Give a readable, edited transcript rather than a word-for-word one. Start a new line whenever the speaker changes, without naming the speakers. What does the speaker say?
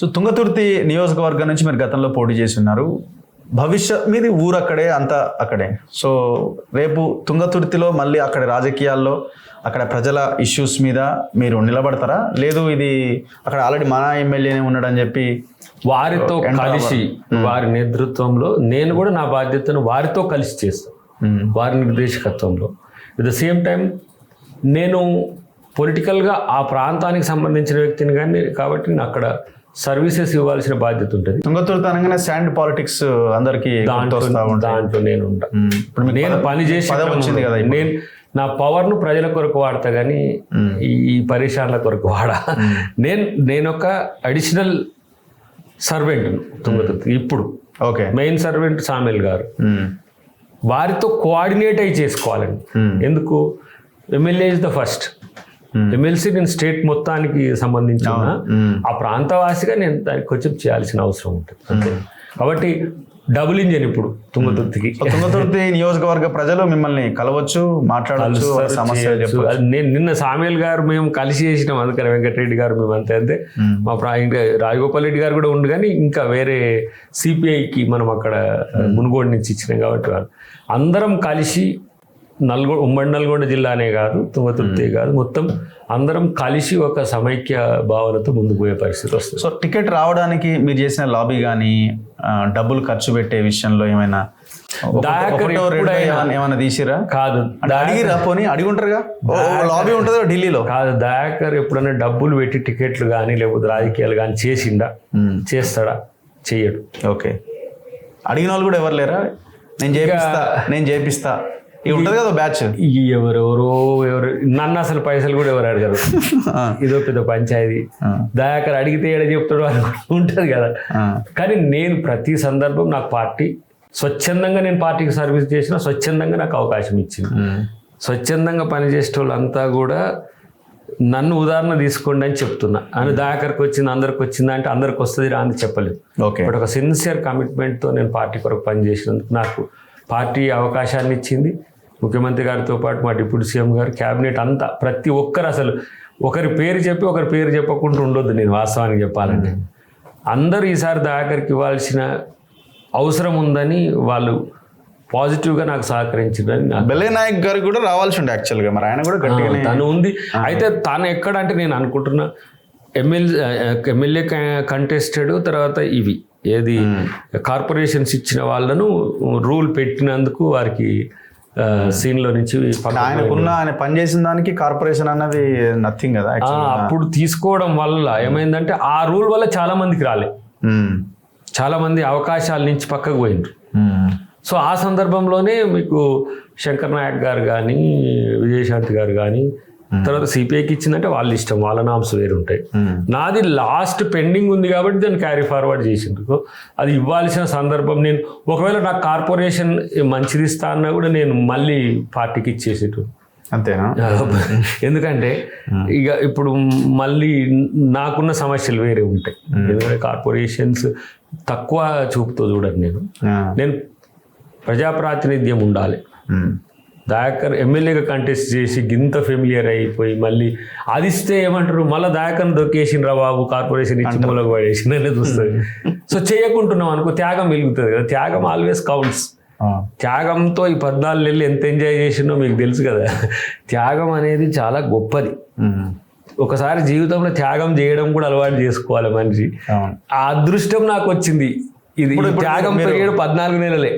So Thungathurthi నియోజకవర్గం నుంచి మీరు గతంలో పోటీ చేసి ఉన్నారు. భవిష్యత్ మీది ఊరు అక్కడే, అంతా అక్కడే. సో రేపు తుంగతుర్తిలో మళ్ళీ అక్కడ రాజకీయాల్లో అక్కడ ప్రజల ఇష్యూస్ మీద మీరు నిలబడతారా? లేదు ఇది అక్కడ ఆల్రెడీ మన ఎమ్మెల్యేనే ఉన్నాడని చెప్పి
వారితో కలిసి వారి నేతృత్వంలో నేను కూడా నా బాధ్యతను వారితో కలిసి చేస్తాను, వారి నిర్దేశకత్వంలో. ఎట్ ద సేమ్ టైం నేను పొలిటికల్గా ఆ ప్రాంతానికి సంబంధించిన వ్యక్తిని కానీ కాబట్టి నేను అక్కడ సర్వీసెస్ ఇవ్వాల్సిన బాధ్యత ఉంటుంది.
తుంగతుర్తి అనగానే శాండ్ పాలిటిక్స్ అందరికి
దాంట్లో నేను పని చేసి
వచ్చింది కదా.
నేను నా పవర్ను ప్రజల కొరకు వాడతా కానీ ఈ పరిశ్రమల కొరకు వాడా. నేను ఒక అడిషనల్ సర్వెంట్ తుంగతుర్తి. ఇప్పుడు
ఓకే,
మెయిన్ సర్వెంట్ సామెల్ గారు. వారితో కోఆర్డినేట్ అయి చేసుకోవాలండి. ఎందుకు? MLA is the first. MLC నేను స్టేట్ మొత్తానికి సంబంధించిన ఆ ప్రాంతవాసిగా నేను దానికి కొంచెం చేయాల్సిన అవసరం ఉంటుంది. కాబట్టి డబుల్ ఇంజన్ ఇప్పుడు తుంగతుర్తికి.
తుంగతుర్తి నియోజకవర్గ ప్రజలు మిమ్మల్ని కలవచ్చు, మాట్లాడవచ్చు, సమస్యలు.
నేను నిన్న సామేల్ గారు మేము కలిసి చేసినాం. అందుకని వెంకటరెడ్డి గారు మేము అంతే మా ఇంకా రాజగోపాల్ రెడ్డి గారు కూడా ఉండు, కానీ ఇంకా వేరే సిపిఐకి మనం అక్కడ మునుగోడు నుంచి ఇచ్చినాం. కాబట్టి అందరం కలిసి ఉమ్మడి నల్గొండ జిల్లానే కాదు, తుంగతుర్తి కాదు, మొత్తం అందరం కలిసి ఒక సమైక్య భావనతో ముందుకు పోయే పరిస్థితి వస్తుంది.
సో టికెట్ రావడానికి మీరు చేసిన లాబీ కానీ డబ్బులు ఖర్చు పెట్టే విషయంలో ఏమైనా ఏమైనా తీసిరా?
కాదు,
అడిగిరా? పోనీ అడిగి ఉంటారుగా, లాబీ ఉంటుందా ఢిల్లీలో?
కాదు, దయాకర్ ఎప్పుడైనా డబ్బులు పెట్టి టికెట్లు కానీ లేకపోతే రాజకీయాలు కానీ చేసిండా? చేస్తాడా? చెయ్యడు.
ఓకే, అడిగిన వాళ్ళు కూడా ఎవరు లేరా? నేను చేపిస్తా ఇవి ఉంటుంది కదా బ్యాచ్.
ఎవరు నన్ను అసలు పైసలు కూడా ఎవరు అడగరు. ఇదో పెద్ద పంచాయతీ. దయాకర్ అడిగితే ఏడ చెప్తాడు అని ఉంటుంది కదా. కానీ నేను ప్రతి సందర్భం నాకు పార్టీ స్వచ్ఛందంగా నేను పార్టీకి సర్వీస్ చేసిన, స్వచ్ఛందంగా నాకు అవకాశం ఇచ్చింది. స్వచ్ఛందంగా పనిచేసే వాళ్ళంతా కూడా నన్ను ఉదాహరణ తీసుకోండి అని చెప్తున్నా. అని దయాకర్కి వచ్చింది, అందరికి వచ్చిందా అంటే అందరికి వస్తుంది రా అని చెప్పలేదు. బట్ ఒక సిన్సియర్ కమిట్మెంట్తో నేను పార్టీ కొరకు పనిచేసినందుకు నాకు పార్టీ అవకాశాన్ని ఇచ్చింది. ముఖ్యమంత్రి గారితో పాటు మా డిప్యూటీ సీఎం గారు, క్యాబినెట్ అంతా, ప్రతి ఒక్కరు అసలు ఒకరి పేరు చెప్పి ఒకరి పేరు చెప్పకుండా ఉండొద్దు. నేను వాస్తవానికి చెప్పాలంటే అందరూ ఈసారి దయాకర్కి ఇవ్వాల్సిన అవసరం ఉందని వాళ్ళు పాజిటివ్గా నాకు సహకరించిందని.
బెల్లే నాయక్ గారు కూడా రావాల్సి ఉండే యాక్చువల్గా, మరి ఆయన కూడా గట్టిగా
తను ఉంది. అయితే తను ఎక్కడంటే నేను అనుకుంటున్నా ఎమ్మెల్యే కంటెస్టెడ్, తర్వాత ఇవి ఏది కార్పొరేషన్స్ ఇచ్చిన వాళ్ళను రూల్ పెట్టినందుకు వారికి సీన్లో నుంచి
ఆయన పనిచేసిన దానికి కార్పొరేషన్ అన్నది నథింగ్ కదా.
అప్పుడు తీసుకోవడం వల్ల ఏమైందంటే ఆ రూల్ వల్ల చాలా మందికి రాలే, చాలా మంది అవకాశాల నుంచి పక్కకు పోయినారు. సో ఆ సందర్భంలోనే మీకు శంకర్ నాయక్ గారు కానీ విజయశాంతి గారు కానీ తర్వాత సిపిఐకి ఇచ్చిందంటే వాళ్ళ ఇష్టం, వాళ్ళ నామ్స్ వేరు ఉంటాయి. నాది లాస్ట్ పెండింగ్ ఉంది కాబట్టి దాన్ని క్యారీ ఫార్వర్డ్ చేసిండ్రు. అది ఇవ్వాల్సిన సందర్భం. నేను ఒకవేళ నాకు కార్పొరేషన్ మంచిది ఇస్తా అన్నా కూడా నేను మళ్ళీ పార్టీకి ఇచ్చేసేటు.
అంతేనా?
ఎందుకంటే ఇక ఇప్పుడు మళ్ళీ నాకున్న సమస్యలు వేరే ఉంటాయి. ఎందుకంటే కార్పొరేషన్స్ తక్కువ చూపుతో చూడరు. నేను ప్రజాప్రాతినిధ్యం ఉండాలి. దయాకర్ ఎమ్మెల్యేగా కంటెస్ట్ చేసి గింత ఫెమిలియర్ అయిపోయి మళ్ళీ అది ఇస్తే ఏమంటారు, మళ్ళీ దయాకర్ని దొక్కేసిండ్రా బాబు, కార్పొరేషన్ ఇచ్చి మూలకు పడేసింది అనేది వస్తుంది. సో చేయకుంటున్నాం అనుకో, త్యాగం వెలుగుతుంది కదా. త్యాగం ఆల్వేస్ కౌంట్స్. త్యాగంతో ఈ 14 నెలలు ఎంత ఎంజాయ్ చేసినో మీకు తెలుసు కదా. త్యాగం అనేది చాలా గొప్పది. ఒకసారి జీవితంలో త్యాగం చేయడం కూడా అలవాటు చేసుకోవాలి మనిషి. ఆ అదృష్టం నాకు వచ్చింది. ఇది త్యాగం పీరియడ్ 14 నెలలే.